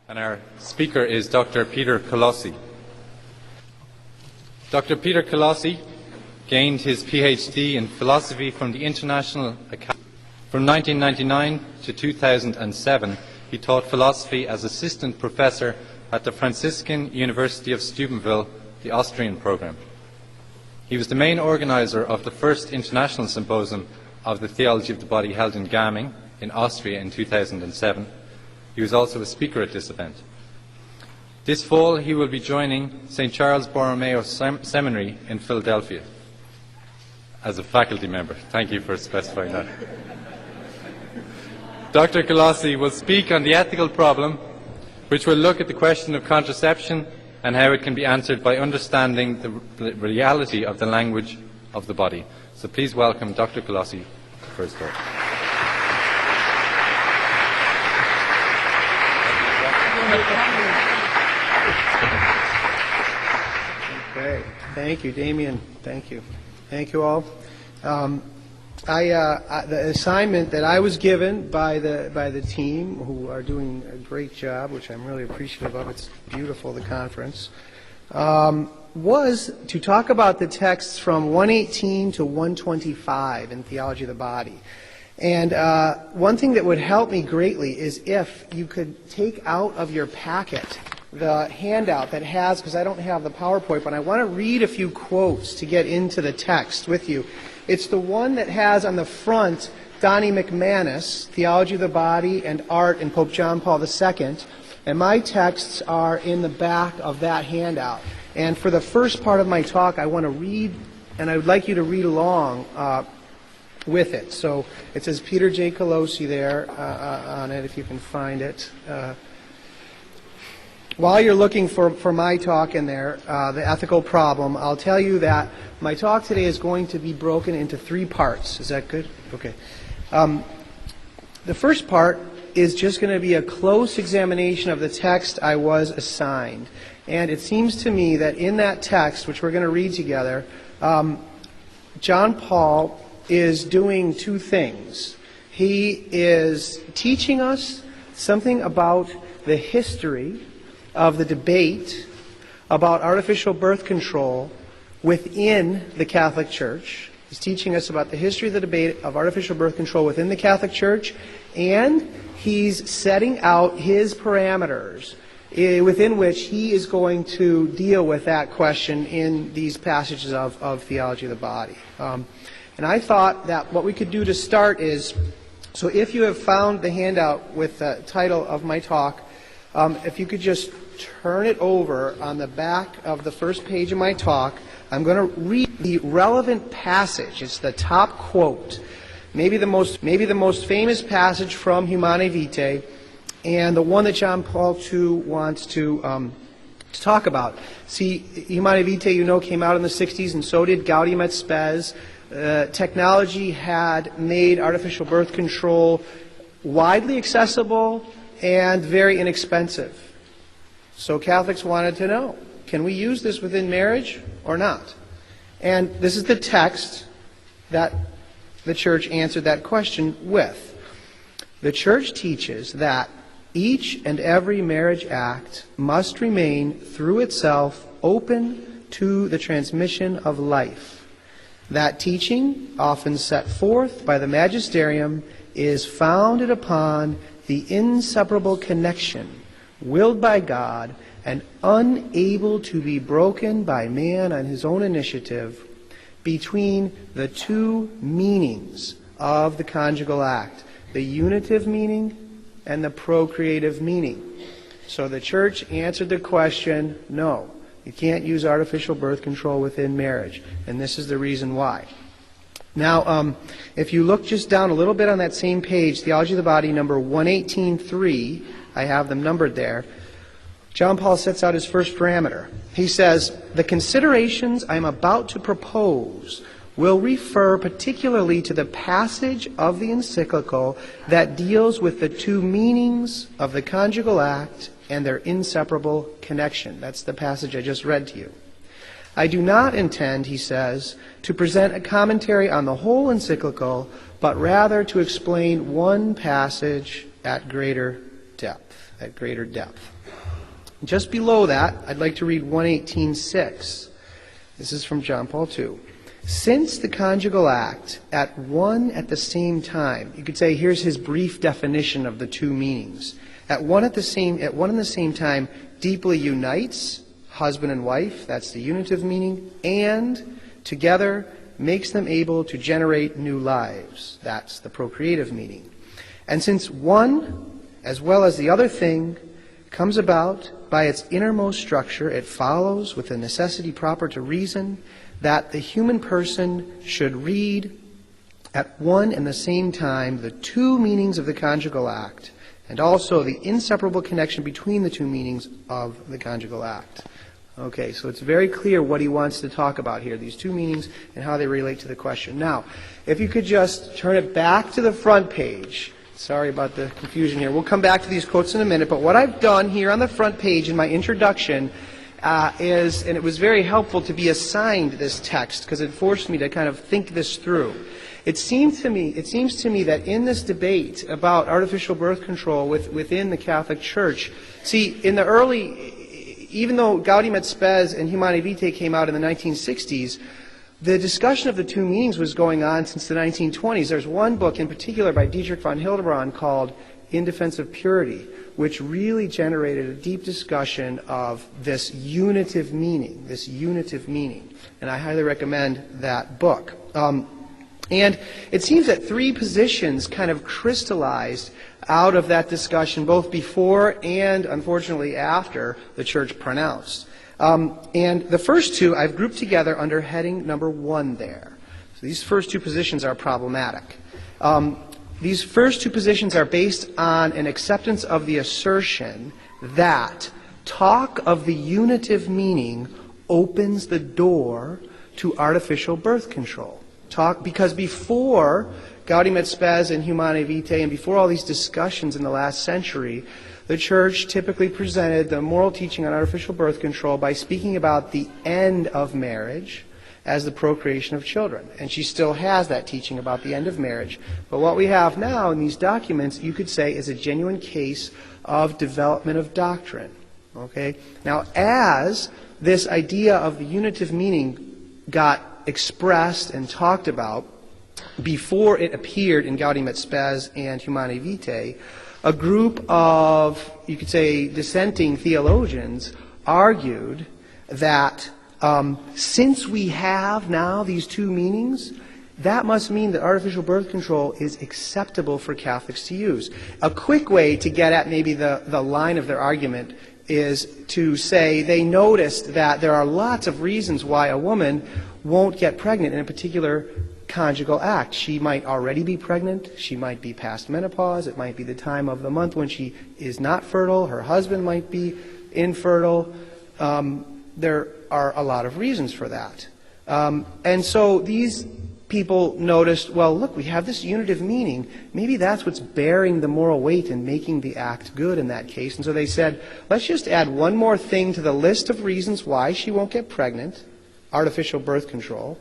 And our speaker is Dr. Peter Colossi. Dr. Peter Colossi gained his PhD in philosophy from the International Academy. From 1999 to 2007, he taught philosophy as assistant professor at the Franciscan University of Steubenville, the Austrian program. He was the main organizer of the first international symposium of the theology of the body held in Gaming in Austria in 2007. He was also a speaker at this event. This fall he will be joining St. Charles Borromeo Seminary in Philadelphia as a faculty member. Thank you for specifying that. Dr. Colossi will speak on the ethical problem, which will look at the question of contraception and how it can be answered by understanding the reality of the language of the body. So please welcome Dr. Colossi for his talk. Okay. Thank you, Damien. Thank you. Thank you all. The assignment that I was given by the team, who are doing a great job, which I'm really appreciative of, it's beautiful, the conference, was to talk about the texts from 118 to 125 in Theology of the Body. And one thing that would help me greatly is if you could take out of your packet the handout that has, because I don't have the PowerPoint, but I want to read a few quotes to get into the text with you. It's the one that has on the front Donnie McManus, Theology of the Body and Art in Pope John Paul II, and my texts are in the back of that handout. And for the first part of my talk, I want to read, and I would like you to read along with it. So it says Peter J. Colossi there on it, if you can find it. While you're looking for my talk in there, the ethical problem, I'll tell you that my talk today is going to be broken into 3 parts. Is that good? Okay. The first part is just going to be a close examination of the text I was assigned. And it seems to me that in that text, which we're going to read together, John Paul is doing 2 things. He is teaching us something about the history of the debate about artificial birth control within the Catholic Church. He's teaching us about the history of the debate of artificial birth control within the Catholic Church, and he's setting out his parameters within which he is going to deal with that question in these passages of Theology of the Body. And I thought that what we could do to start is, so if you have found the handout with the title of my talk, if you could just turn it over on the back of the first page of my talk, I'm going to read the relevant passage. It's the top quote, maybe the most famous passage from Humanae Vitae, and the one that John Paul II wants to talk about. See, Humanae Vitae, you know, came out in the 60s, and so did Gaudium et Spes. Technology had made artificial birth control widely accessible and very inexpensive. So Catholics wanted to know, can we use this within marriage or not? And this is the text that the Church answered that question with. The Church teaches that each and every marriage act must remain through itself open to the transmission of life. That teaching, often set forth by the magisterium, is founded upon the inseparable connection willed by God and unable to be broken by man on his own initiative between the 2 meanings of the conjugal act, the unitive meaning and the procreative meaning. So the Church answered the question, no, you can't use artificial birth control within marriage, and this is the reason why. Now, if you look just down a little bit on that same page, Theology of the Body, number 118.3, I have them numbered there, John Paul sets out his first parameter. He says, the considerations I'm about to propose will refer particularly to the passage of the encyclical that deals with the 2 meanings of the conjugal act and their inseparable connection. That's the passage I just read to you. I do not intend, he says, to present a commentary on the whole encyclical, but rather to explain one passage at greater depth. at greater depth. Just below that, I'd like to read 118.6. This is from John Paul II. Since the conjugal act at the same time, you could say here's his brief definition of the two meanings. At one and the same time deeply unites husband and wife, that's the unitive meaning, and together makes them able to generate new lives, that's the procreative meaning. And since one, as well as the other thing, comes about by its innermost structure, it follows with a necessity proper to reason that the human person should read at one and the same time the two meanings of the conjugal act, and also the inseparable connection between the two meanings of the conjugal act. Okay, so it's very clear what he wants to talk about here, these two meanings and how they relate to the question. Now, if you could just turn it back to the front page. Sorry about the confusion here. We'll come back to these quotes in a minute, but what I've done here on the front page in my introduction is, and it was very helpful to be assigned this text because it forced me to kind of think this through. It seems to me that in this debate about artificial birth control within the Catholic Church, see, in the early, even though Gaudium et Spes and Humanae Vitae came out in the 1960s, the discussion of the two meanings was going on since the 1920s. There's one book in particular by Dietrich von Hildebrand called In Defense of Purity, which really generated a deep discussion of this unitive meaning. And I highly recommend that book. And it seems that three positions kind of crystallized out of that discussion, both before and, unfortunately, after the Church pronounced. And the first two I've grouped together under heading number 1 there. So these first two positions are problematic. These first two positions are based on an acceptance of the assertion that talk of the unitive meaning opens the door to artificial birth control. Because before Gaudium et Spes and Humanae Vitae and before all these discussions in the last century, the Church typically presented the moral teaching on artificial birth control by speaking about the end of marriage as the procreation of children. And she still has that teaching about the end of marriage. But what we have now in these documents, you could say, is a genuine case of development of doctrine. Okay? Now, as this idea of the unitive meaning got expressed and talked about before it appeared in Gaudium et Spes and Humanae Vitae, a group of, you could say, dissenting theologians argued that since we have now these two meanings, that must mean that artificial birth control is acceptable for Catholics to use. A quick way to get at maybe the line of their argument is to say they noticed that there are lots of reasons why a woman won't get pregnant in a particular conjugal act. She might already be pregnant. She might be past menopause. It might be the time of the month when she is not fertile. Her husband might be infertile. There are a lot of reasons for that. And so these people noticed, well, look, we have this unitive meaning. Maybe that's what's bearing the moral weight and making the act good in that case. And so they said, let's just add one more thing to the list of reasons why she won't get pregnant, artificial birth control,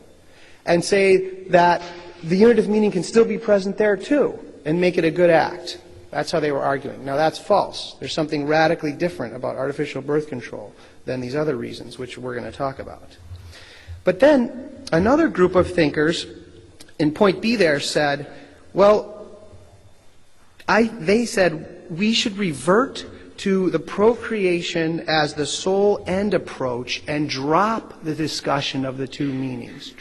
and say that the unitive meaning can still be present there too and make it a good act. That's how they were arguing. Now that's false. There's something radically different about artificial birth control than these other reasons, which we're going to talk about. But then another group of thinkers in point B there said, well, they said we should revert to the procreation as the sole end approach and drop the discussion of the two meanings.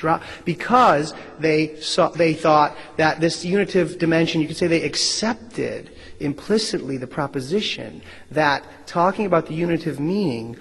Because they thought that this unitive dimension, you could say they accepted implicitly the proposition that talking about the unitive meaning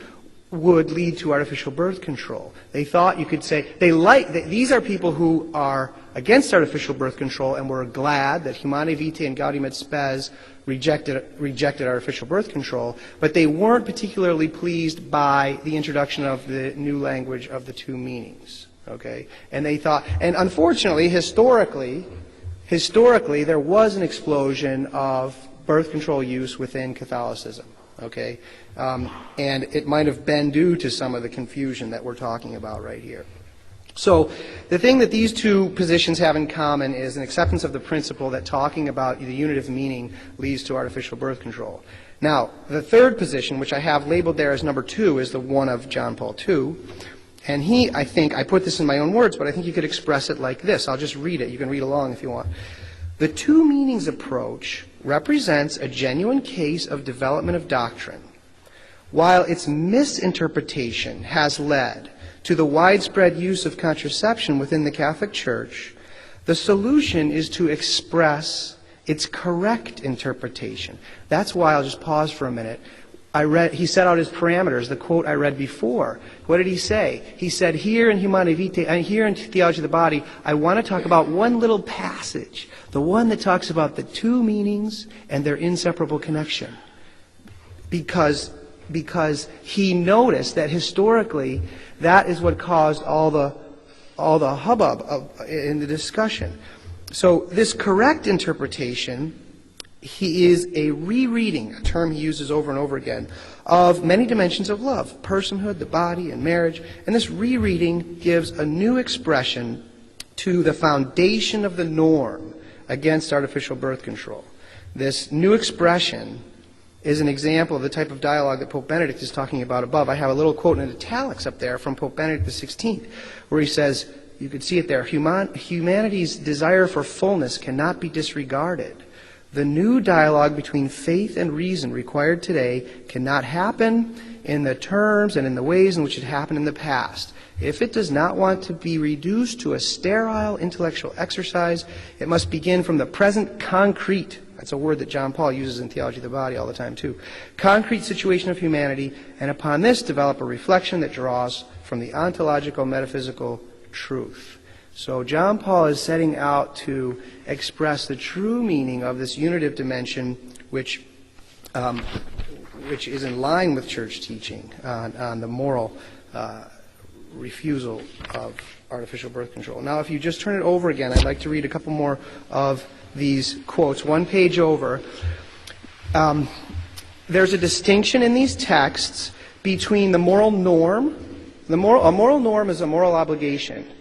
would lead to artificial birth control. They thought you could say, these are people who are against artificial birth control and were glad that Humanae Vitae and Gaudium et Spes rejected artificial birth control, but they weren't particularly pleased by the introduction of the new language of the two meanings. Okay? And they thought, and unfortunately, historically, there was an explosion of birth control use within Catholicism. Okay? And it might have been due to some of the confusion that we're talking about right here. So the thing that these two positions have in common is an acceptance of the principle that talking about the unitive meaning leads to artificial birth control. Now, the third position, which I have labeled there as number 2, is the one of John Paul II. And he, I think, I put this in my own words, but I think you could express it like this. I'll just read it. You can read along if you want. The two meanings approach represents a genuine case of development of doctrine, while its misinterpretation has led to the widespread use of contraception within the Catholic Church. The solution is to express its correct interpretation. That's why I'll just pause for a minute. He set out his parameters, the quote I read before. What did he say? He said, here in Humanae Vitae, and here in Theology of the Body, I want to talk about one little passage, the one that talks about the two meanings and their inseparable connection. Because he noticed that historically, that is what caused all the hubbub in the discussion. So this correct interpretation, he is a rereading, a term he uses over and over again, of many dimensions of love, personhood, the body, and marriage. And this rereading gives a new expression to the foundation of the norm against artificial birth control. This new expression is an example of the type of dialogue that Pope Benedict is talking about above. I have a little quote in italics up there from Pope Benedict XVI, where he says, you can see it there, humanity's desire for fullness cannot be disregarded. The new dialogue between faith and reason required today cannot happen in the terms and in the ways in which it happened in the past. If it does not want to be reduced to a sterile intellectual exercise, it must begin from the present concrete, that's a word that John Paul uses in Theology of the Body all the time too, concrete situation of humanity, and upon this develop a reflection that draws from the ontological metaphysical truth. So John Paul is setting out to express the true meaning of this unitive dimension, which is in line with church teaching on the moral refusal of artificial birth control. Now, if you just turn it over again, I'd like to read a couple more of these quotes. One page over. There's a distinction in these texts between the moral norm. A moral norm is a moral obligation.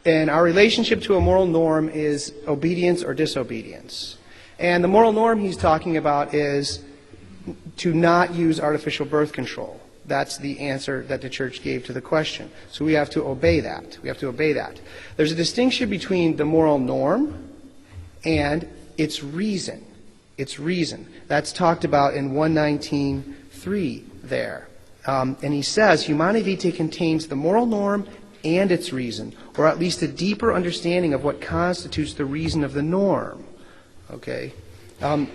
And our relationship to a moral norm is obedience or disobedience. And the moral norm he's talking about is to not use artificial birth control. That's the answer that the church gave to the question. So we have to obey that. We have to obey that. There's a distinction between the moral norm and its reason. Its reason. That's talked about in 119.3 there. And he says, Humanae Vitae contains the moral norm and its reason, or at least a deeper understanding of what constitutes the reason of the norm. Okay? And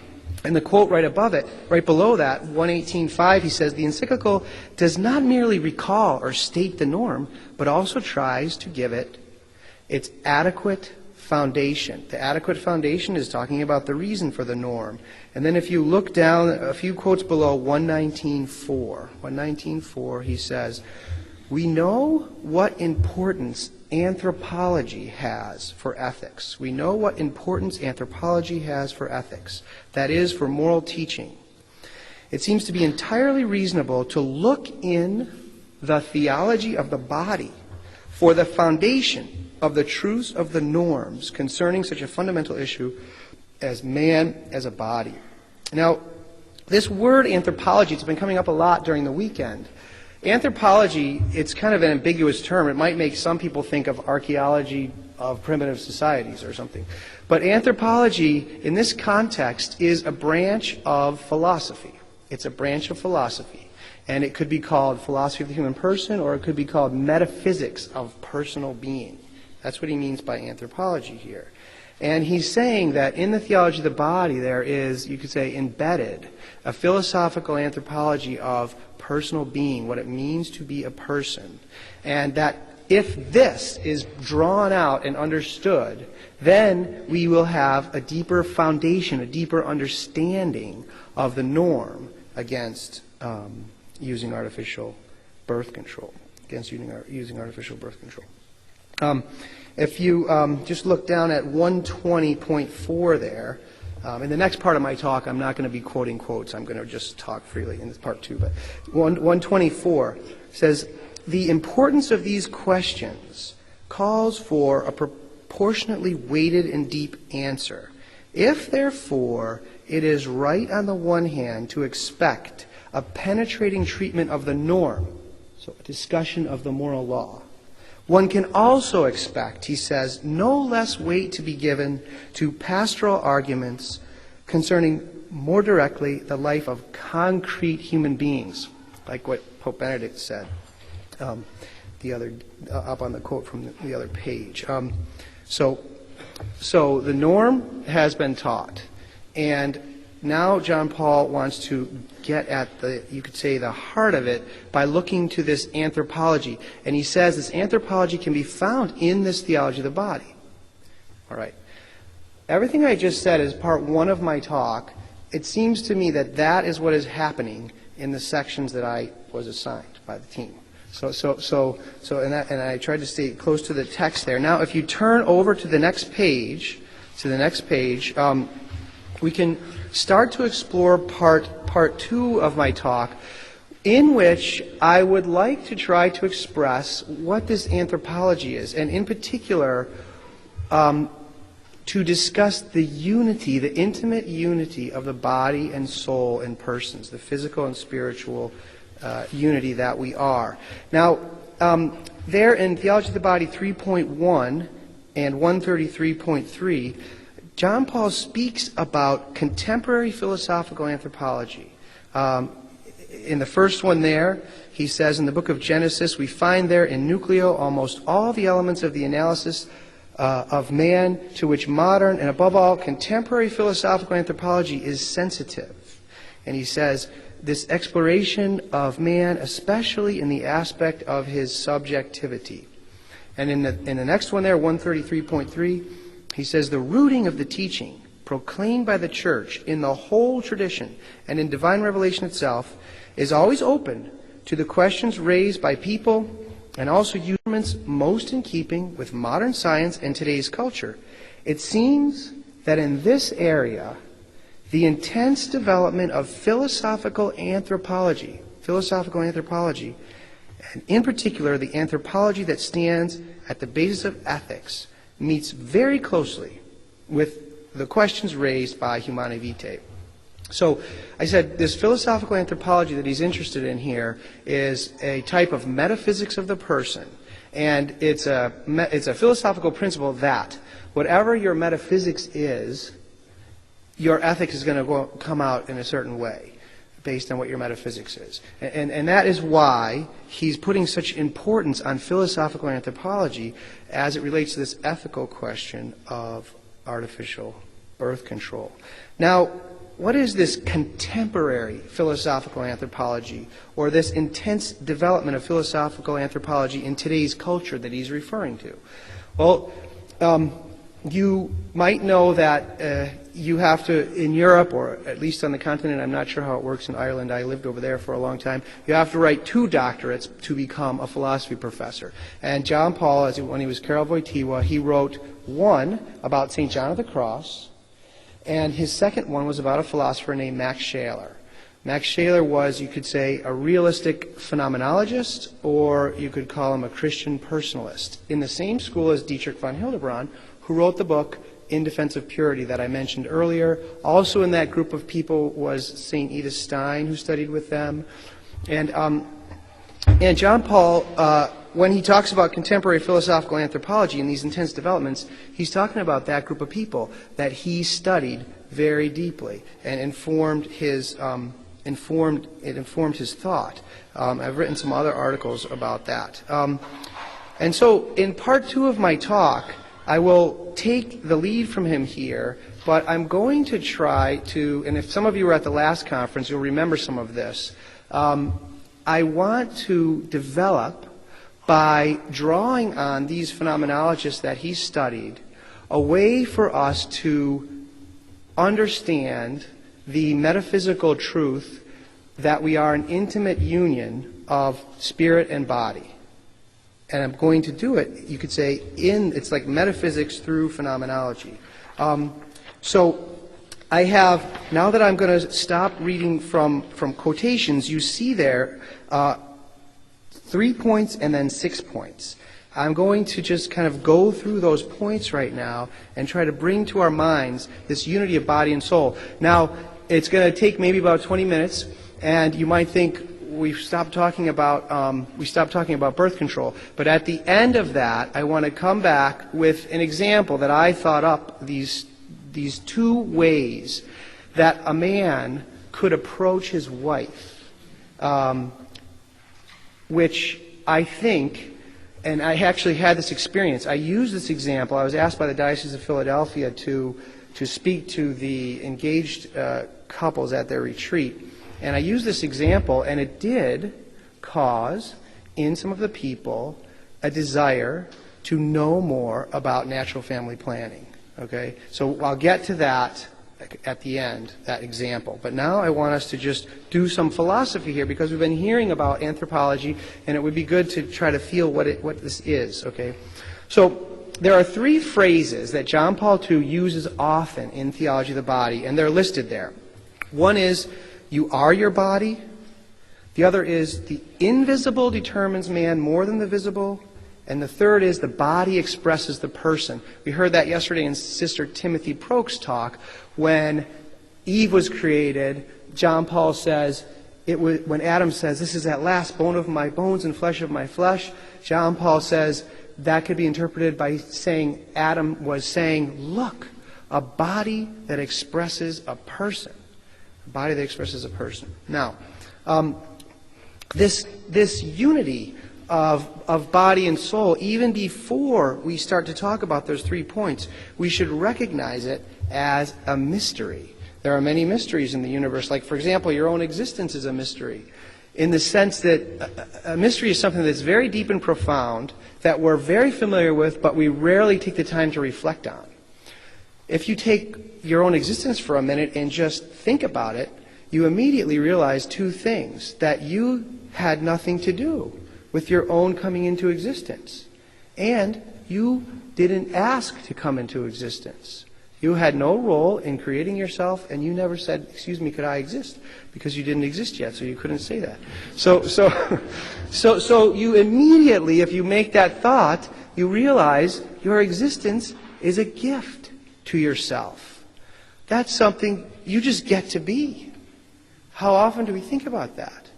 the quote right above it, right below that, 118.5, he says, the encyclical does not merely recall or state the norm, but also tries to give it its adequate foundation. The adequate foundation is talking about the reason for the norm. And then if you look down a few quotes below, 119.4, he says, we know what importance anthropology has for ethics. We know what importance anthropology has for ethics. That is, for moral teaching. It seems to be entirely reasonable to look in the theology of the body for the foundation of the truths of the norms concerning such a fundamental issue as man as a body. Now, this word anthropology, it's been coming up a lot during the weekend. Anthropology, it's kind of an ambiguous term. It might make some people think of archaeology of primitive societies or something. But anthropology, in this context, is a branch of philosophy. It's a branch of philosophy. And it could be called philosophy of the human person, or it could be called metaphysics of personal being. That's what he means by anthropology here. And he's saying that in the theology of the body there is, you could say, embedded a philosophical anthropology of personal being, what it means to be a person. And that if this is drawn out and understood, then we will have a deeper foundation, a deeper understanding of the norm against using artificial birth control, against using artificial birth control. If you just look down at 120.4 there, in the next part of my talk, I'm not going to be quoting quotes. I'm going to just talk freely in this part 2. But 124 says, the importance of these questions calls for a proportionately weighted and deep answer. If, therefore, it is right on the one hand to expect a penetrating treatment of the norm, so a discussion of the moral law. One can also expect, he says, no less weight to be given to pastoral arguments concerning more directly the life of concrete human beings, like what Pope Benedict said up on the quote from the other page. So the norm has been taught, and now John Paul wants to get at you could say, the heart of it by looking to this anthropology. And he says this anthropology can be found in this theology of the body. All right. Everything I just said is part one of my talk. It seems to me that that is what is happening in the sections that I was assigned by the team. And I tried to stay close to the text there. Now, if you turn over to the next page, we can start to explore part two of my talk, in which I would like to try to express what this anthropology is, and in particular, to discuss the unity, the intimate unity of the body and soul and persons, the physical and spiritual unity that we are. Now, there in Theology of the Body 3.1 and 133.3, John Paul speaks about contemporary philosophical anthropology. In the first one there, he says in the book of Genesis, we find there in nucleo almost all the elements of the analysis of man to which modern and above all contemporary philosophical anthropology is sensitive. And he says this exploration of man, especially in the aspect of his subjectivity. And in the next one there, 133.3, he says the rooting of the teaching proclaimed by the church in the whole tradition and in divine revelation itself is always open to the questions raised by people and also arguments most in keeping with modern science and today's culture. It seems that in this area, the intense development of philosophical anthropology, and in particular the anthropology that stands at the basis of ethics, meets very closely with the questions raised by Humanae Vitae. So I said this philosophical anthropology that he's interested in here is a type of metaphysics of the person. And it's a philosophical principle that whatever your metaphysics is, your ethics is going to come out in a certain way based on what your metaphysics is. And that is why he's putting such importance on philosophical anthropology as it relates to this ethical question of artificial birth control. Now, what is this contemporary philosophical anthropology, or this intense development of philosophical anthropology in today's culture that he's referring to? Well, you might know that you have to, in Europe, or at least on the continent, I'm not sure how it works in Ireland, I lived over there for a long time, you have to write 2 doctorates to become a philosophy professor. And John Paul, when he was Karol Wojtyła, he wrote one about St. John of the Cross, and his second one was about a philosopher named Max Scheler. Max Scheler was, you could say, a realistic phenomenologist, or you could call him a Christian personalist, in the same school as Dietrich von Hildebrand, who wrote the book In Defense of Purity that I mentioned earlier. Also in that group of people was St. Edith Stein, who studied with them. And John Paul, when he talks about contemporary philosophical anthropology and these intense developments, he's talking about that group of people that he studied very deeply and informed his thought. I've written some other articles about that. And so in part 2 of my talk, I will take the lead from him here, but I'm going to try to, and if some of you were at the last conference, you'll remember some of this. I want to develop, by drawing on these phenomenologists that he studied, a way for us to understand the metaphysical truth that we are an intimate union of spirit and body. And I'm going to do it, you could say, it's like metaphysics through phenomenology. So I have, now that I'm going to stop reading from quotations, you see there 3 points and then 6 points. I'm going to just kind of go through those points right now and try to bring to our minds this unity of body and soul. Now, it's going to take maybe about 20 minutes, and you might think we've stopped talking about birth control. But at the end of that, I want to come back with an example that I thought up, these two ways that a man could approach his wife, which I think, and I actually had this experience. I used this example. I was asked by the Diocese of Philadelphia to speak to the engaged couples at their retreat. And I used this example, and it did cause, in some of the people, a desire to know more about natural family planning. Okay? So I'll get to that at the end, that example. But now I want us to just do some philosophy here, because we've been hearing about anthropology, and it would be good to try to feel what this is. Okay? So there are three phrases that John Paul II uses often in Theology of the Body, and they're listed there. One is, you are your body. The other is, the invisible determines man more than the visible. And the third is, the body expresses the person. We heard that yesterday in Sister Timothy Proch's talk. When Eve was created, John Paul says, when Adam says, this is at last bone of my bones and flesh of my flesh, John Paul says that could be interpreted by saying Adam was saying, look, a body that expresses a person. A body that expresses a person. Now, this unity of body and soul, even before we start to talk about those 3 points, we should recognize it as a mystery. There are many mysteries in the universe. Like, for example, your own existence is a mystery, in the sense that a mystery is something that's very deep and profound, that we're very familiar with, but we rarely take the time to reflect on. If you take your own existence for a minute and just think about it, you immediately realize 2 things: that you had nothing to do with your own coming into existence, and you didn't ask to come into existence. You had no role in creating yourself, and you never said, excuse me, could I exist? Because you didn't exist yet, so you couldn't say that. So you immediately, if you make that thought, you realize your existence is a gift to yourself. That's something you just get to be. How often do we think about that?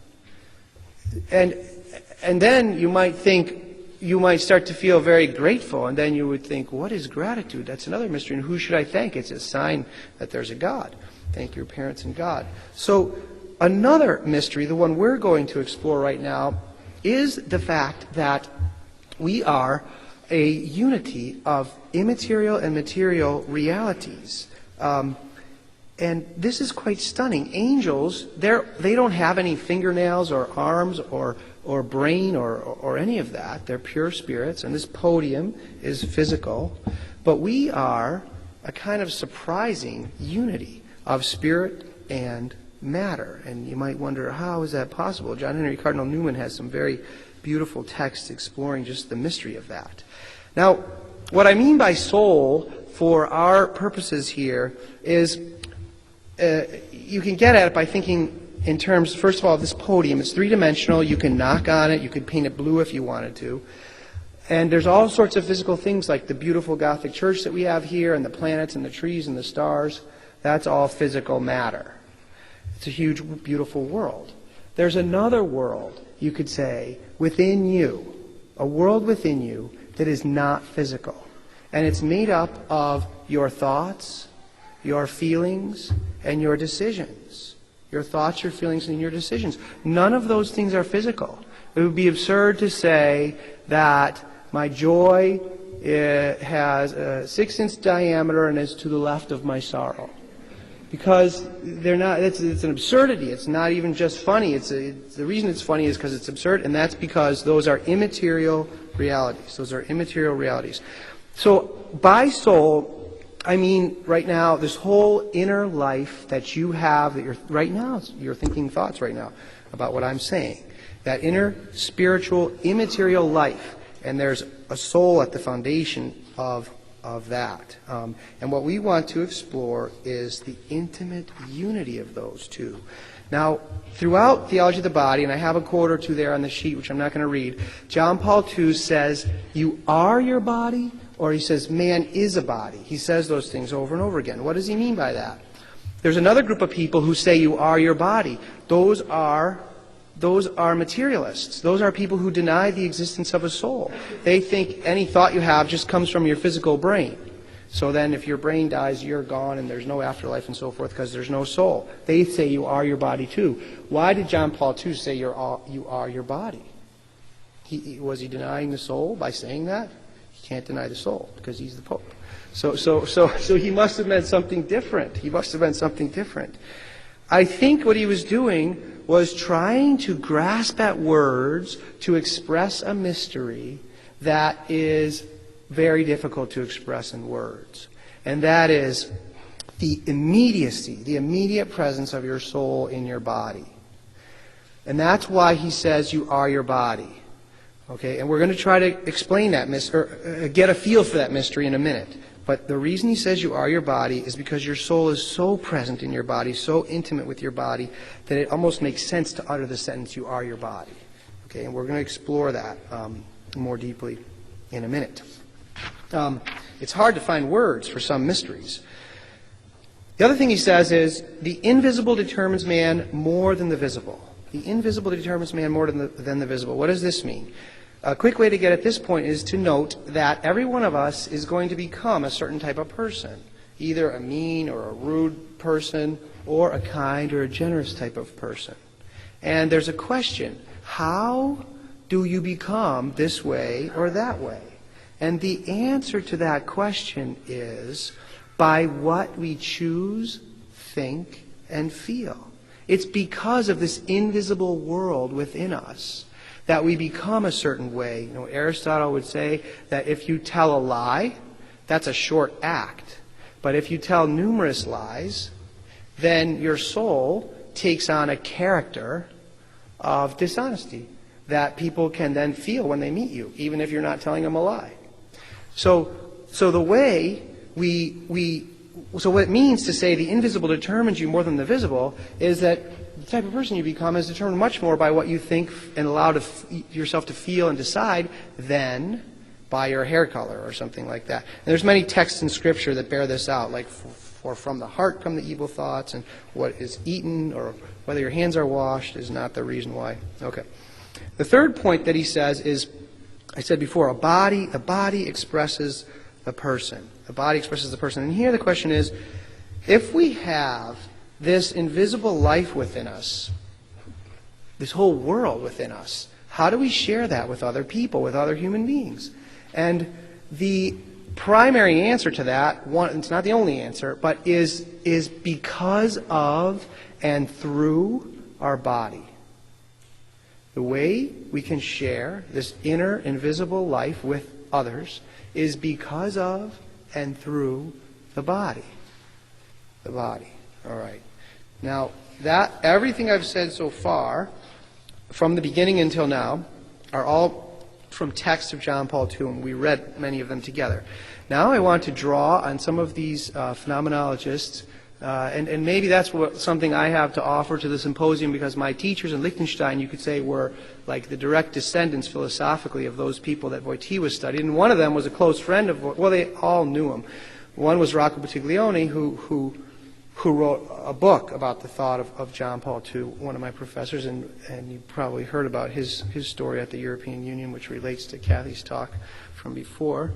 And then you might think, you might start to feel very grateful, and then you would think, what is gratitude? That's another mystery. And who should I thank? It's a sign that there's a God. Thank your parents and God. So another mystery, the one we're going to explore right now, is the fact that we are a unity of immaterial and material realities. And this is quite stunning. Angels, they don't have any fingernails or arms or brain or any of that. They're pure spirits, and this podium is physical. But we are a kind of surprising unity of spirit and matter. And you might wonder, how is that possible? John Henry Cardinal Newman has some very beautiful texts exploring just the mystery of that. Now, what I mean by soul for our purposes here is you can get at it by thinking in terms, first of all, this podium. It's 3-dimensional. You can knock on it. You could paint it blue if you wanted to. And there's all sorts of physical things, like the beautiful Gothic church that we have here, and the planets and the trees and the stars. That's all physical matter. It's a huge, beautiful world. There's another world, you could say, within you, a world within you that is not physical. And it's made up of your thoughts, your feelings, and your decisions. Your thoughts, your feelings, and your decisions. None of those things are physical. It would be absurd to say that my joy has a 6-inch diameter and is to the left of my sorrow. Because they're not. It's an absurdity. It's not even just funny. The reason it's funny is because it's absurd, and that's because those are immaterial realities. Those are immaterial realities. So by soul, I mean, right now, this whole inner life that you have, that you're thinking thoughts right now about what I'm saying. That inner spiritual, immaterial life. And there's a soul at the foundation of that. And what we want to explore is the intimate unity of those two. Now, throughout Theology of the Body, and I have a quote or two there on the sheet, which I'm not going to read, John Paul II says, you are your body, or he says, man is a body. He says those things over and over again. What does he mean by that? There's another group of people who say you are your body. Those are materialists. Those are people who deny the existence of a soul. They think any thought you have just comes from your physical brain. So then if your brain dies, you're gone and there's no afterlife and so forth because there's no soul. They say you are your body too. Why did John Paul II say you are your body? Was he denying the soul by saying that? He can't deny the soul because he's the Pope. So he must have meant something different. He must have meant something different. I think what he was doing was trying to grasp at words to express a mystery that is very difficult to express in words. And that is the immediacy, the immediate presence of your soul in your body. And that's why he says you are your body. Okay, and we're going to try to explain that or get a feel for that mystery in a minute. But the reason he says you are your body is because your soul is so present in your body, so intimate with your body, that it almost makes sense to utter the sentence, you are your body. Okay, and we're going to explore that more deeply in a minute. It's hard to find words for some mysteries. The other thing he says is, the invisible determines man more than the visible. The invisible determines man more than the visible. What does this mean? A quick way to get at this point is to note that every one of us is going to become a certain type of person, either a mean or a rude person, or a kind or a generous type of person. And there's a question, how do you become this way or that way? And the answer to that question is by what we choose, think, and feel. It's because of this invisible world within us that we become a certain way. Aristotle would say that if you tell a lie, that's a short act. But if you tell numerous lies, then your soul takes on a character of dishonesty that people can then feel when they meet you, even if you're not telling them a lie. So the way so what it means to say the invisible determines you more than the visible is that the type of person you become is determined much more by what you think and allow yourself to feel and decide than by your hair color or something like that. And there's many texts in Scripture that bear this out, like for from the heart come the evil thoughts, and what is eaten or whether your hands are washed is not the reason why. Okay. The third point that he says is, I said before, the body expresses the person. The body expresses the person. And here the question is, if we have this invisible life within us, this whole world within us, how do we share that with other people, with other human beings? And the primary answer to that, it's not the only answer, but is because of and through our body. The way we can share this inner invisible life with others is because of and through the body. The body. All right. Now, everything I've said so far, from the beginning until now, are all from texts of John Paul II, and we read many of them together. Now I want to draw on some of these phenomenologists, and maybe that's something I have to offer to the symposium, because my teachers in Liechtenstein, you could say, were like the direct descendants philosophically of those people that Wojtyła studied. And one of them was a close friend of, well, they all knew him. One was Rocco Buttiglione, who wrote a book about the thought of John Paul II, one of my professors, and you probably heard about his story at the European Union, which relates to Kathy's talk from before.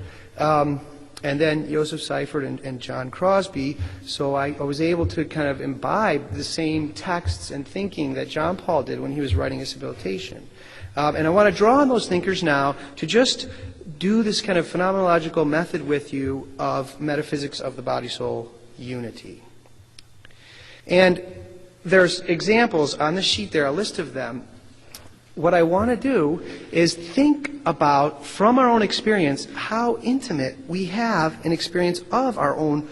And then Joseph Seifert and John Crosby. So I was able to kind of imbibe the same texts and thinking that John Paul did when he was writing his habilitation. And I want to draw on those thinkers now to just do this kind of phenomenological method with you of metaphysics of the body-soul unity. And there's examples on the sheet there, a list of them. What I want to do is think about, from our own experience, how intimate we have an experience of our own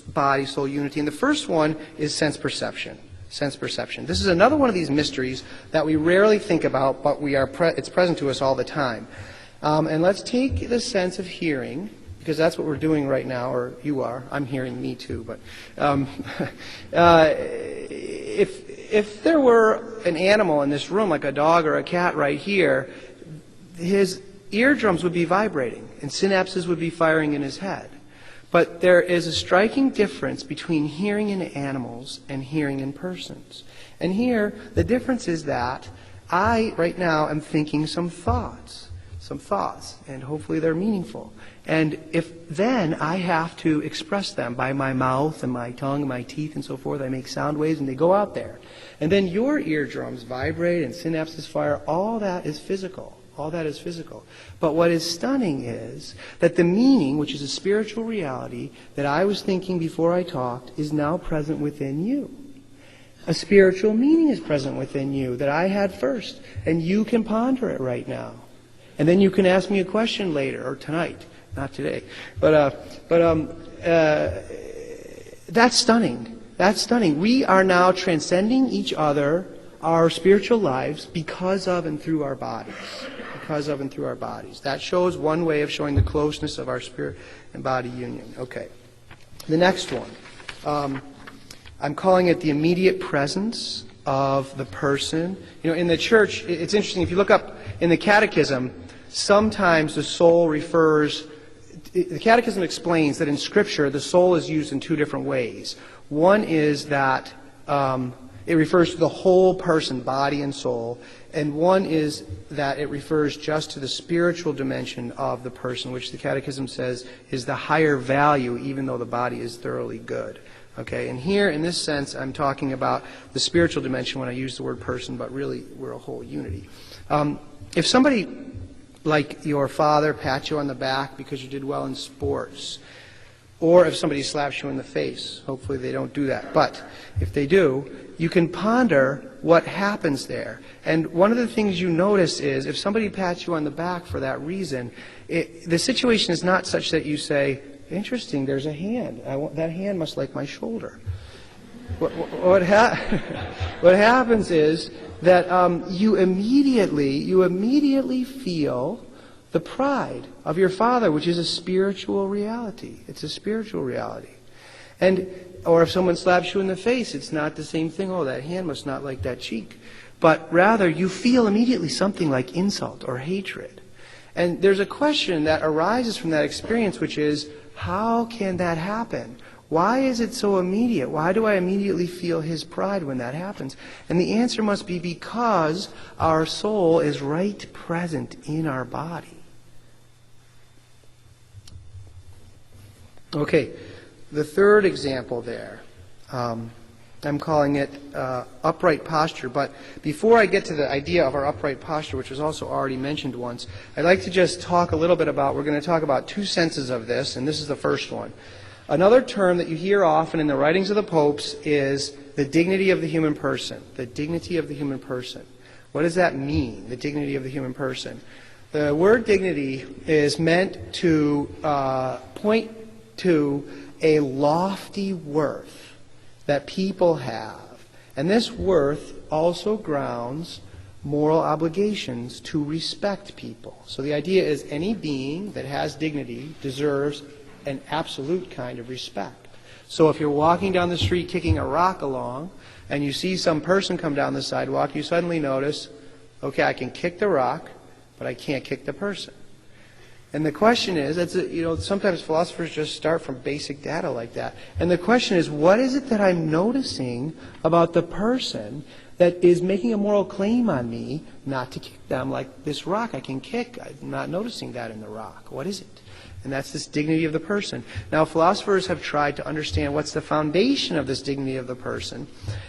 body-soul unity. And the first one is sense perception. Sense perception. This is another one of these mysteries that we rarely think about, but it's present to us all the time. And let's take the sense of hearing, because that's what we're doing right now, or you are. I'm hearing me too, but if there were an animal in this room, like a dog or a cat right here, his eardrums would be vibrating and synapses would be firing in his head. But there is a striking difference between hearing in animals and hearing in persons. And here, the difference is that I, right now, am thinking some thoughts, and hopefully they're meaningful. And if then I have to express them by my mouth and my tongue and my teeth and so forth, I make sound waves and they go out there. And then your eardrums vibrate and synapses fire, all that is physical. All that is physical. But what is stunning is that the meaning, which is a spiritual reality that I was thinking before I talked, is now present within you. A spiritual meaning is present within you that I had first, and you can ponder it right now. And then you can ask me a question later, or tonight, not today. But that's stunning. That's stunning. We are now transcending each other, our spiritual lives, because of and through our bodies. Because of and through our bodies. That shows one way of showing the closeness of our spirit and body union. Okay. The next one. I'm calling it the immediate presence of the person. You know, in the church, it's interesting. If you look up in the Catechism, sometimes the soul refers. The Catechism explains that in Scripture, the soul is used in two different ways. One is that it refers to the whole person, body and soul. And one is that it refers just to the spiritual dimension of the person, which the Catechism says is the higher value, even though the body is thoroughly good. Okay, and here, in this sense, I'm talking about the spiritual dimension when I use the word person, but really we're a whole unity. If somebody, like your father, pats you on the back because you did well in sports, or if somebody slaps you in the face, hopefully they don't do that, but if they do, you can ponder what happens there. And one of the things you notice is if somebody pats you on the back for that reason, the situation is not such that you say, interesting, there's a hand. That hand must like my shoulder. What happens is that you immediately feel the pride of your father, which is a spiritual reality. It's a spiritual reality. Or if someone slaps you in the face, it's not the same thing. Oh, that hand must not like that cheek. But rather, you feel immediately something like insult or hatred. And there's a question that arises from that experience, which is, how can that happen? Why is it so immediate? Why do I immediately feel his pride when that happens? And the answer must be because our soul is right present in our body. Okay, the third example there, I'm calling it upright posture. But before I get to the idea of our upright posture, which was also already mentioned once, I'd like to just talk a little bit about, we're going to talk about two senses of this, and this is the first one. Another term that you hear often in the writings of the popes is the dignity of the human person. The dignity of the human person. What does that mean, the dignity of the human person? The word dignity is meant to point to a lofty worth that people have. And this worth also grounds moral obligations to respect people. So the idea is any being that has dignity deserves an absolute kind of respect. So if you're walking down the street kicking a rock along and you see some person come down the sidewalk, you suddenly notice, okay, I can kick the rock, but I can't kick the person. And the question is, sometimes philosophers just start from basic data like that. And the question is, what is it that I'm noticing about the person that is making a moral claim on me not to kick them like this rock I can kick? I'm not noticing that in the rock. What is it? And that's this dignity of the person. Now, philosophers have tried to understand what's the foundation of this dignity of the person.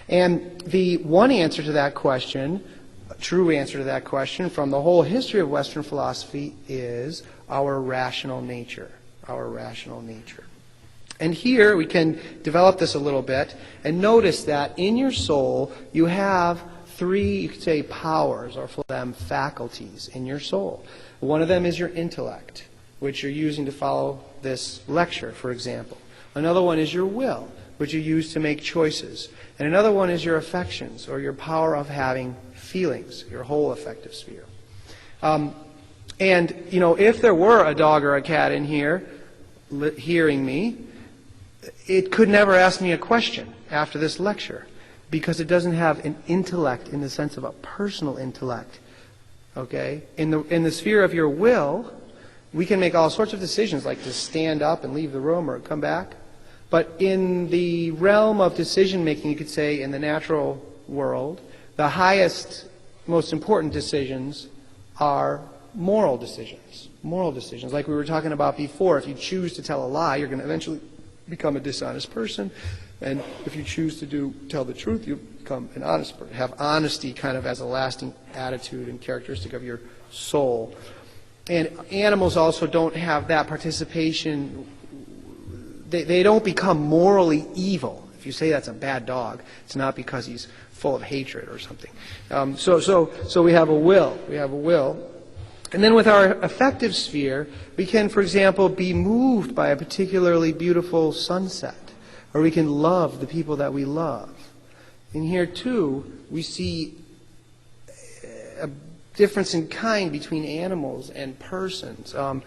And the one answer to that question, a true answer to that question from the whole history of Western philosophy is our rational nature. Our rational nature. And here we can develop this a little bit and notice that in your soul you have three, you could say, powers, or for them, faculties in your soul. One of them is your intellect, which you're using to follow this lecture, for example. Another one is your will, which you use to make choices. And another one is your affections, or your power of having feelings, your whole affective sphere. And, if there were a dog or a cat in here hearing me, it could never ask me a question after this lecture. because it doesn't have an intellect in the sense of a personal intellect. Okay? In the sphere of your will, we can make all sorts of decisions, like to stand up and leave the room or come back. But in the realm of decision making, you could say in the natural world, the highest, most important decisions are moral decisions. Moral decisions. Like we were talking about before, if you choose to tell a lie, you're going to eventually become a dishonest person. And if you choose to tell the truth, you become an honest person. Have honesty kind of as a lasting attitude and characteristic of your soul. And animals also don't have that participation. They don't become morally evil. If you say that's a bad dog, it's not because he's full of hatred or something. So we have a will. We have a will. And then with our affective sphere, we can, for example, be moved by a particularly beautiful sunset. Or we can love the people that we love. And here, too, we see a difference in kind between animals and persons. And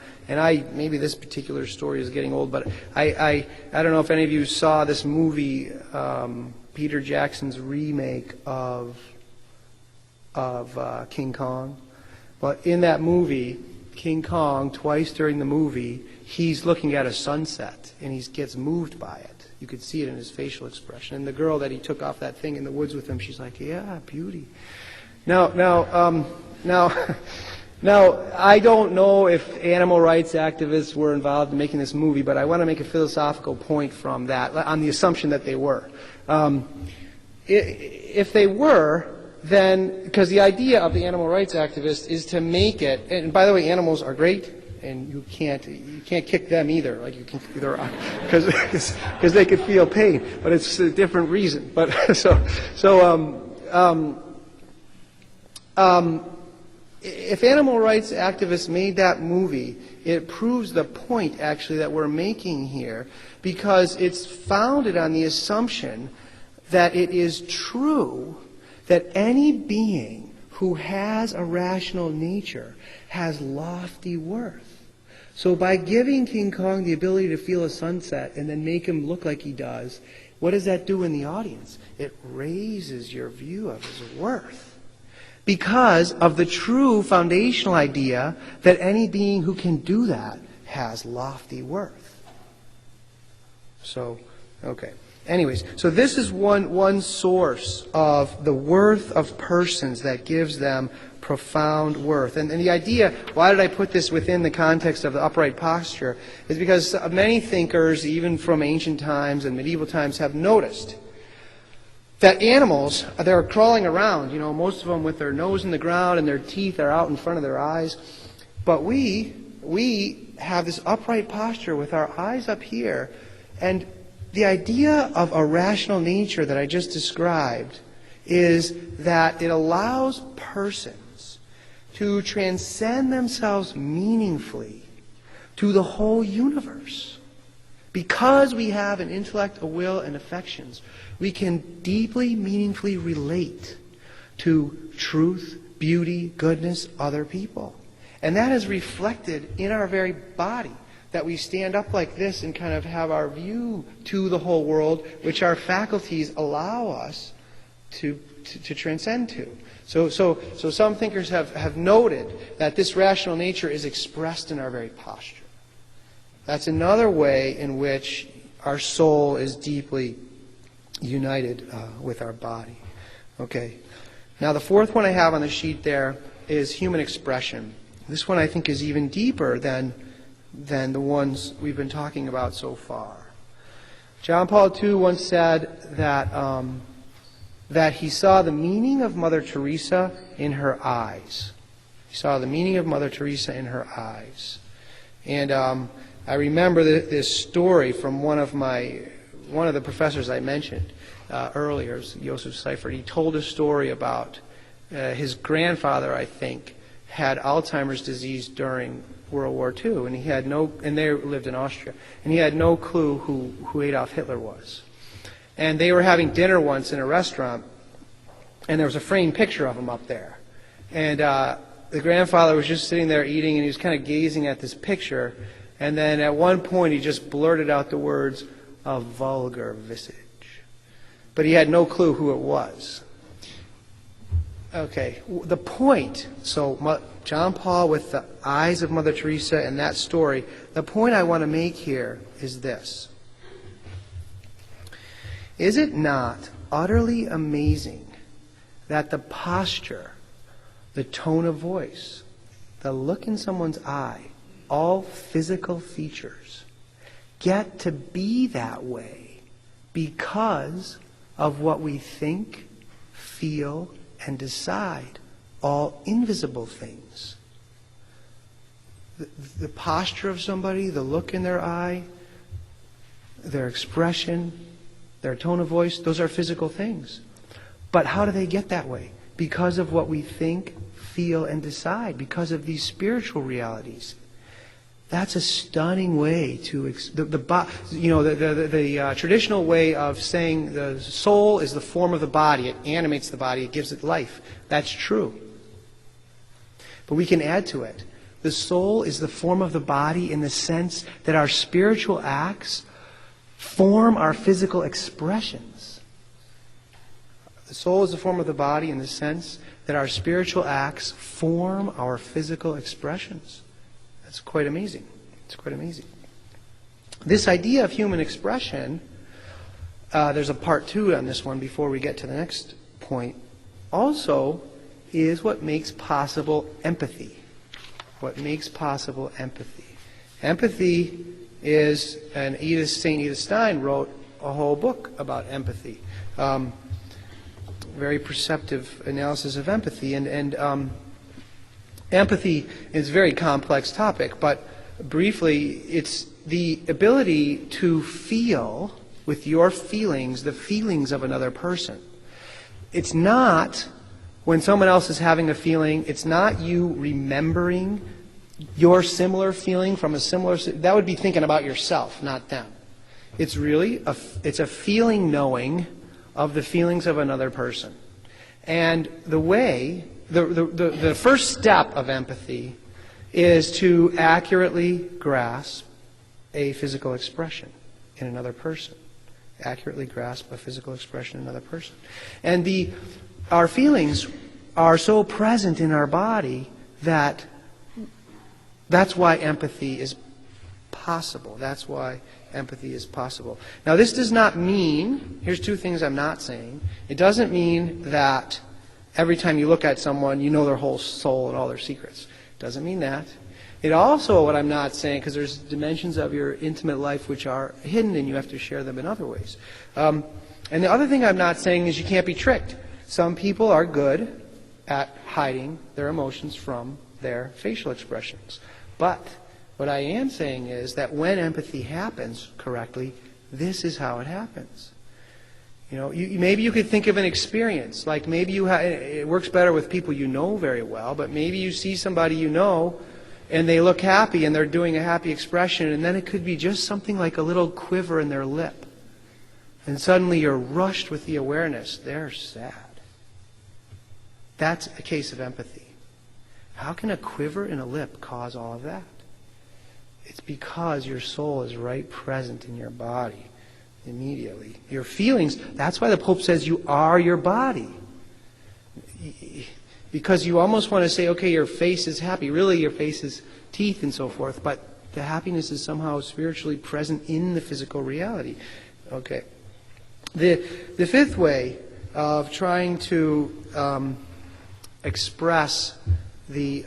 maybe this particular story is getting old, but I don't know if any of you saw this movie, Peter Jackson's remake of King Kong. But in that movie, King Kong, twice during the movie, he's looking at a sunset, and he gets moved by it. You could see it in his facial expression. And the girl that he took off that thing in the woods with him, she's like, yeah, beauty. Now, I don't know if animal rights activists were involved in making this movie, but I want to make a philosophical point from that, on the assumption that they were. If they were, then, because the idea of the animal rights activist is to make it, and by the way, animals are great, and you can't kick them either, like you can either, because they could feel pain, but it's a different reason. But if animal rights activists made that movie, it proves the point actually that we're making here, because it's founded on the assumption that it is true that any being who has a rational nature has lofty worth. So by giving King Kong the ability to feel a sunset and then make him look like he does, what does that do in the audience? It raises your view of his worth. Because of the true foundational idea that any being who can do that has lofty worth. So, okay. Anyways, so this is one source of the worth of persons that gives them profound worth. And the idea, why did I put this within the context of the upright posture, is because many thinkers, even from ancient times and medieval times, have noticed that animals, they're crawling around, most of them with their nose in the ground and their teeth are out in front of their eyes. But we have this upright posture with our eyes up here. And the idea of a rational nature that I just described is that it allows persons to transcend themselves meaningfully to the whole universe. Because we have an intellect, a will, and affections, we can deeply, meaningfully relate to truth, beauty, goodness, other people. And that is reflected in our very body, that we stand up like this and kind of have our view to the whole world, which our faculties allow us to transcend to. So some thinkers have noted that this rational nature is expressed in our very posture. That's another way in which our soul is deeply united with our body. Okay. Now the fourth one I have on the sheet there is human expression. This one I think is even deeper than the ones we've been talking about so far. John Paul II once said that he saw the meaning of Mother Teresa in her eyes. He saw the meaning of Mother Teresa in her eyes. And I remember this story from one of the professors I mentioned earlier, Joseph Seifert. He told a story about his grandfather, I think, had Alzheimer's disease during World War II, and they lived in Austria, and he had no clue who Adolf Hitler was. And they were having dinner once in a restaurant, and there was a framed picture of him up there. And the grandfather was just sitting there eating, and he was kind of gazing at this picture, and then at one point he just blurted out the words, "a vulgar visage." but he had no clue who it was. Okay, the point, so John Paul with the eyes of Mother Teresa and that story, the point I want to make here is this. Is it not utterly amazing that the posture, the tone of voice, the look in someone's eye, all physical features, get to be that way because of what we think, feel, and decide, all invisible things. The posture of somebody, the look in their eye, their expression, their tone of voice, those are physical things. But how do they get that way? Because of what we think, feel, and decide, because of these spiritual realities. That's a stunning way to the traditional way of saying the soul is the form of the body. It animates the body. It gives it life. That's true. But we can add to it. The soul is the form of the body in the sense that our spiritual acts form our physical expressions. The soul is the form of the body in the sense that our spiritual acts form our physical expressions. It's quite amazing. It's quite amazing. This idea of human expression, there's a part 2 on this one before we get to the next point, also is what makes possible empathy. What makes possible empathy. Empathy is, and St. Edith Stein wrote a whole book about empathy. Very perceptive analysis of empathy. And empathy is a very complex topic, but briefly, it's the ability to feel with your feelings the feelings of another person. It's not when someone else is having a feeling, it's not you remembering your similar feeling from a similar, that would be thinking about yourself, not them. It's really, it's a feeling knowing of the feelings of another person. And the way, the first step of empathy is to accurately grasp a physical expression in another person. Accurately grasp a physical expression in another person. And our feelings are so present in our body that that's why empathy is possible. That's why empathy is possible. Now, this does not mean, here's 2 things I'm not saying. It doesn't mean that every time you look at someone, you know their whole soul and all their secrets. It doesn't mean that. It also, what I'm not saying, because there's dimensions of your intimate life which are hidden and you have to share them in other ways. And the other thing I'm not saying is you can't be tricked. Some people are good at hiding their emotions from their facial expressions. But what I am saying is that when empathy happens correctly, this is how it happens. You know, maybe you could think of an experience. Like maybe it works better with people you know very well, but maybe you see somebody you know and they look happy and they're doing a happy expression, and then it could be just something like a little quiver in their lip. And suddenly you're rushed with the awareness, they're sad. That's a case of empathy. How can a quiver in a lip cause all of that? It's because your soul is right present in your body immediately. Your feelings, that's why the Pope says you are your body. Because you almost want to say, okay, your face is happy. Really, your face is teeth and so forth. But the happiness is somehow spiritually present in the physical reality. Okay. The 5th way of trying to express the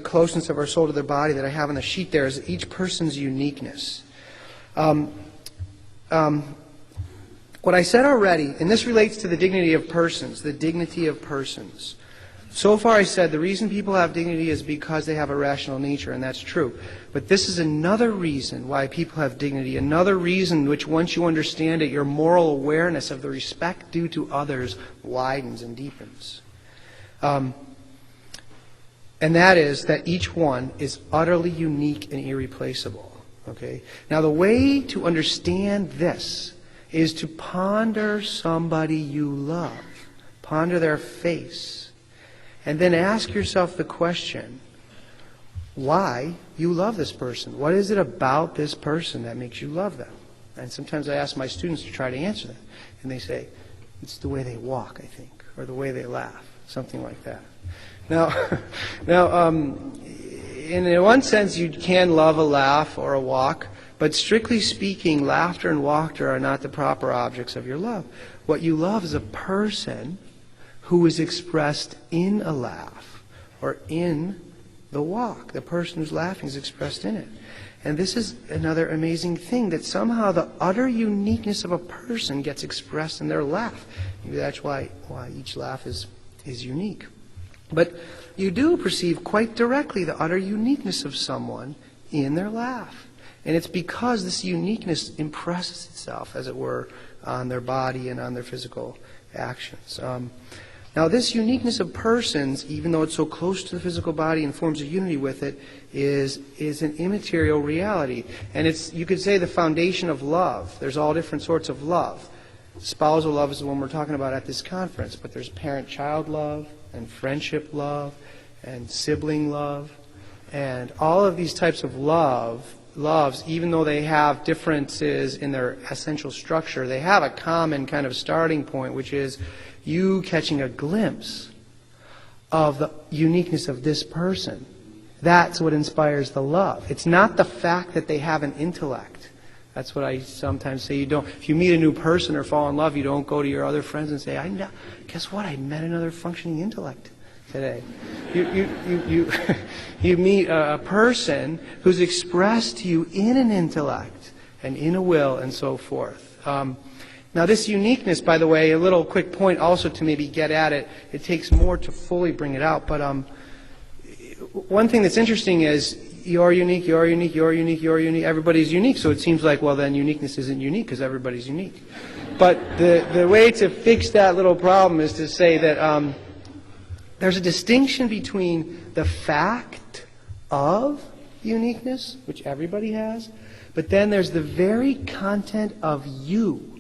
closeness of our soul to their body that I have on the sheet there is each person's uniqueness. What I said already, and this relates to the dignity of persons, So far I said the reason people have dignity is because they have a rational nature, and that's true. But this is another reason why people have dignity, another reason which once you understand it, your moral awareness of the respect due to others widens and deepens. And that is that each one is utterly unique and irreplaceable. Okay? Now the way to understand this is to ponder somebody you love. Ponder their face. And then ask yourself the question, why you love this person. What is it about this person that makes you love them? And sometimes I ask my students to try to answer that. And they say, it's the way they walk, I think, or the way they laugh, something like that. Now, in one sense, you can love a laugh or a walk, but strictly speaking, laughter and walker are not the proper objects of your love. What you love is a person who is expressed in a laugh or in the walk. The person who's laughing is expressed in it. And this is another amazing thing, that somehow the utter uniqueness of a person gets expressed in their laugh. Maybe that's why each laugh is unique. But you do perceive quite directly the utter uniqueness of someone in their laugh. And it's because this uniqueness impresses itself, as it were, on their body and on their physical actions. Now, this uniqueness of persons, even though it's so close to the physical body and forms a unity with it, is an immaterial reality. And it's, you could say, the foundation of love. There's all different sorts of love. Spousal love is the one we're talking about at this conference, but there's parent-child love, and friendship love, and sibling love, and all of these types of loves, even though they have differences in their essential structure, they have a common kind of starting point, which is you catching a glimpse of the uniqueness of this person. That's what inspires the love. It's not the fact that they have an intellect. That's what I sometimes say. If you meet a new person or fall in love, you don't go to your other friends and say, guess what? I met another functioning intellect today. You meet a person who's expressed to you in an intellect and in a will and so forth. Now, this uniqueness, by the way, a little quick point also to maybe get at it. It takes more to fully bring it out. But one thing that's interesting is you're unique, you're unique, you're unique, you're unique. Everybody's unique. So it seems like, well, then uniqueness isn't unique because everybody's unique. But the way to fix that little problem is to say that there's a distinction between the fact of uniqueness, which everybody has, but then there's the very content of you.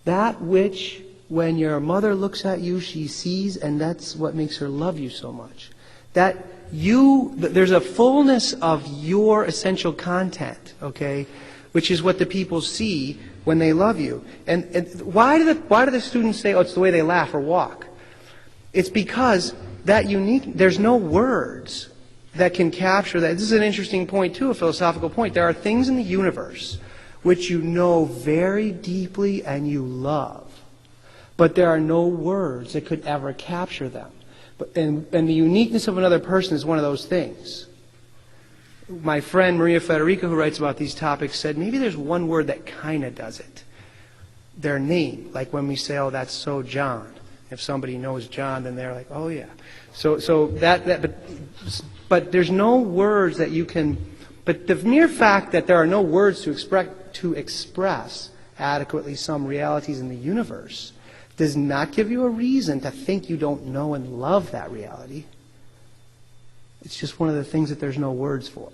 That which, when your mother looks at you, she sees, and that's what makes her love you so much. That there's a fullness of your essential content, okay, which is what the people see when they love you. And why do the students say, oh, it's the way they laugh or walk? It's because there's no words that can capture that. This is an interesting point, too, a philosophical point. There are things in the universe which you know very deeply and you love. But there are no words that could ever capture them. And the uniqueness of another person is one of those things. My friend Maria Federica, who writes about these topics, said maybe there's one word that kind of does it. Their name. Like when we say, oh, that's so John. If somebody knows John, then they're like, oh, yeah. But there's no words that you can... But the mere fact that there are no words to express adequately some realities in the universe does not give you a reason to think you don't know and love that reality. It's just one of the things that there's no words for.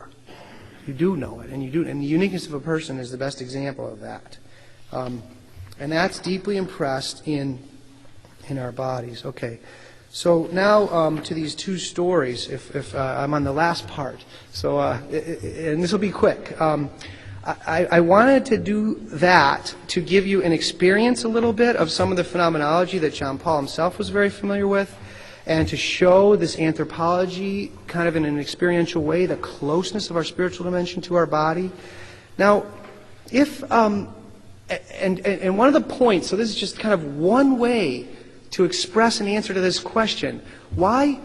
You do know it, and you do. And the uniqueness of a person is the best example of that. And that's deeply impressed in our bodies. Okay. So now to these two stories, if I'm on the last part. So, and this will be quick. I wanted to do that to give you an experience a little bit of some of the phenomenology that John Paul himself was very familiar with, and to show this anthropology kind of in an experiential way, the closeness of our spiritual dimension to our body. Now, if, and one of the points, so this is just kind of one way to express an answer to this question. Why?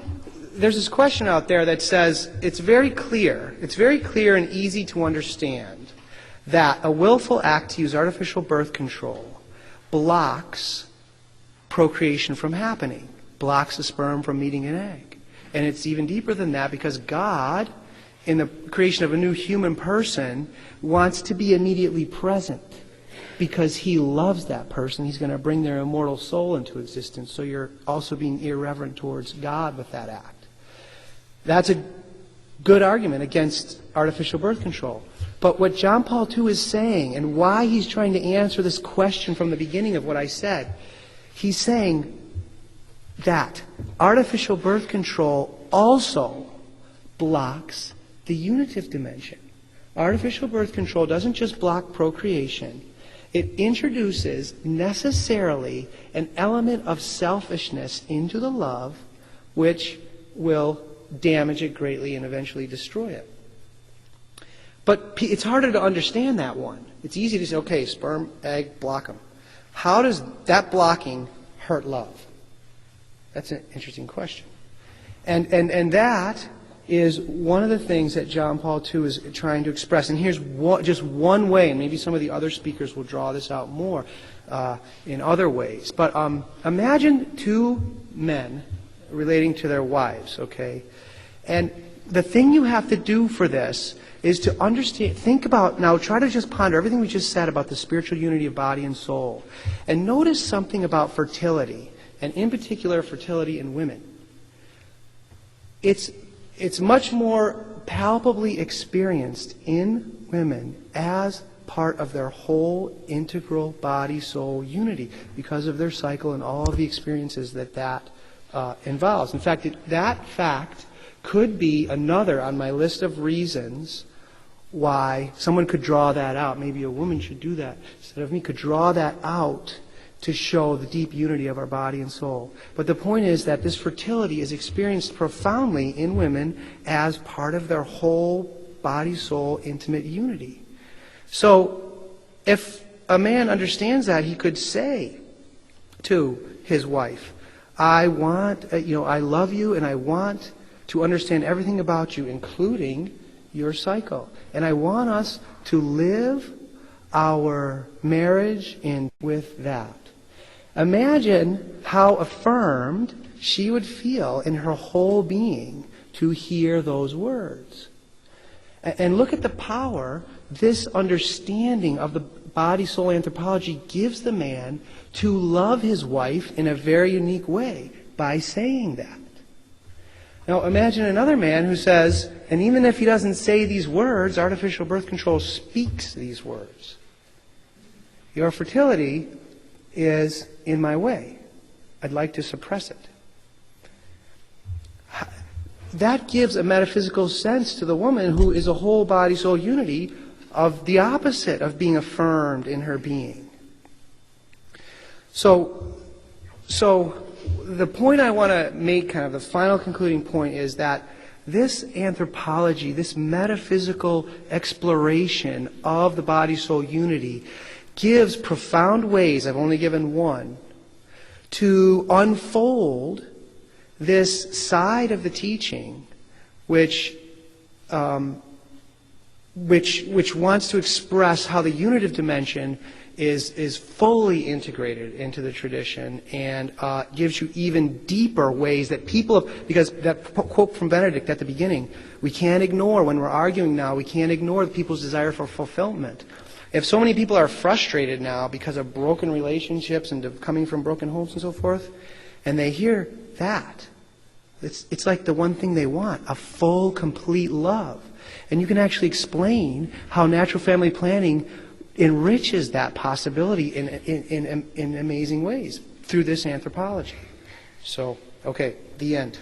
There's this question out there that says it's very clear and easy to understand that a willful act to use artificial birth control blocks procreation from happening, blocks the sperm from meeting an egg. And it's even deeper than that because God, in the creation of a new human person, wants to be immediately present. Because he loves that person, he's going to bring their immortal soul into existence. So you're also being irreverent towards God with that act. That's a good argument against artificial birth control. But what John Paul II is saying, and why he's trying to answer this question from the beginning of what I said, he's saying that artificial birth control also blocks the unitive dimension. artificial birth control doesn't just block procreation. It introduces necessarily an element of selfishness into the love, which will damage it greatly and eventually destroy it. But it's harder to understand that one. It's easy to say, okay, sperm, egg, block them. How does that blocking hurt love? That's an interesting question. And that is one of the things that John Paul II is trying to express. And here's just one way, and maybe some of the other speakers will draw this out more in other ways. But imagine two men relating to their wives, okay? And the thing you have to do for this is to understand, think about, now try to just ponder everything we just said about the spiritual unity of body and soul. And notice something about fertility, and in particular fertility in women. It's much more palpably experienced in women as part of their whole integral body-soul unity because of their cycle and all of the experiences that involves. In fact, that fact could be another on my list of reasons why someone could draw that out. Maybe a woman should do that instead of me, could draw that out to show the deep unity of our body and soul. But the point is that this fertility is experienced profoundly in women as part of their whole body-soul intimate unity. So if a man understands that, he could say to his wife, I love you and I want to understand everything about you, including your cycle. And I want us to live our marriage in with that. Imagine how affirmed she would feel in her whole being to hear those words. And look at the power this understanding of the body-soul anthropology gives the man to love his wife in a very unique way by saying that. Now imagine another man who says, and even if he doesn't say these words, artificial birth control speaks these words. Your fertility is in my way. I'd like to suppress it. That gives a metaphysical sense to the woman who is a whole body-soul unity of the opposite of being affirmed in her being. So the point I want to make, kind of the final concluding point, is that this anthropology, this metaphysical exploration of the body-soul unity gives profound ways, I've only given one, to unfold this side of the teaching which wants to express how the unitive dimension is fully integrated into the tradition and gives you even deeper ways that people have, because that quote from Benedict at the beginning, we can't ignore, when we're arguing now, we can't ignore the people's desire for fulfillment. If so many people are frustrated now because of broken relationships and coming from broken homes and so forth, and they hear that, it's like the one thing they want, a full, complete love. And you can actually explain how natural family planning enriches that possibility in amazing ways through this anthropology. So, okay, the end.